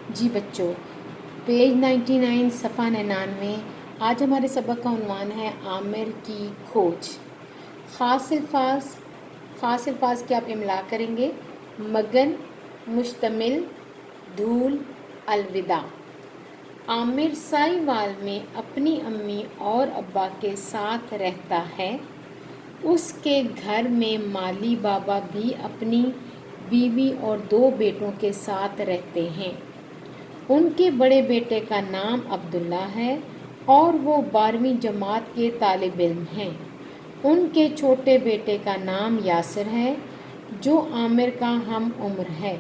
جی بچوں، پیج 99 صفحہ 99۔ آج ہمارے سبق کا عنوان ہے عامر کی کھوج۔ خاص الفاظ کی آپ املا کریں گے: مگن، مشتمل، دھول، الوداع۔ عامر سائی وال میں اپنی امی اور ابا کے ساتھ رہتا ہے۔ اس کے گھر میں مالی بابا بھی اپنی بیوی اور 2 بیٹوں کے ساتھ رہتے ہیں۔ ان کے بڑے بیٹے کا نام عبداللہ ہے اور وہ 12ویں جماعت کے طالب علم ہیں۔ ان کے چھوٹے بیٹے کا نام یاسر ہے جو عامر کا ہم عمر ہے۔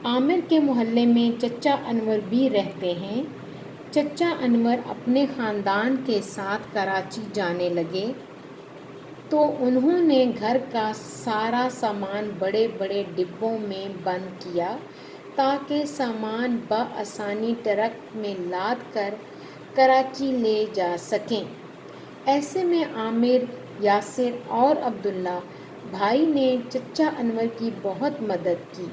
عامر کے محلے میں چچا انور بھی رہتے ہیں۔ چچا انور اپنے خاندان کے ساتھ کراچی جانے لگے تو انہوں نے گھر کا سارا سامان بڑے بڑے ڈبوں میں بند کیا تاکہ سامان بآسانی ٹرک میں لاد کر کراچی لے جا سکیں۔ ایسے میں عامر، یاسر اور عبداللہ بھائی نے چچا انور کی بہت مدد کی۔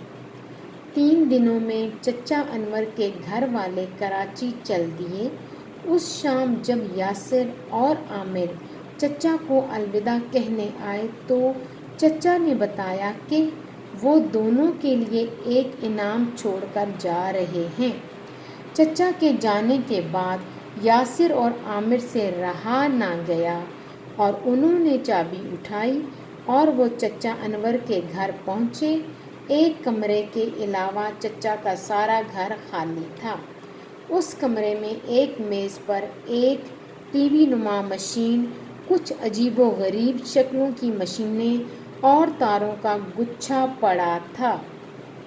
3 دنوں میں چچا انور کے گھر والے کراچی چل دیے۔ اس شام جب یاسر اور عامر چچا کو الوداع کہنے آئے تو چچا نے بتایا کہ وہ دونوں کے لیے ایک انعام چھوڑ کر جا رہے ہیں۔ چچا کے جانے کے بعد یاسر اور عامر سے رہا نہ گیا اور انہوں نے چابی اٹھائی اور وہ چچا انور کے گھر پہنچے۔ ایک کمرے کے علاوہ چچا کا سارا گھر خالی تھا۔ اس کمرے میں ایک میز پر ایک ٹی وی نما مشین، کچھ عجیب و غریب شکلوں کی مشینیں اور تاروں کا گچھا پڑا تھا۔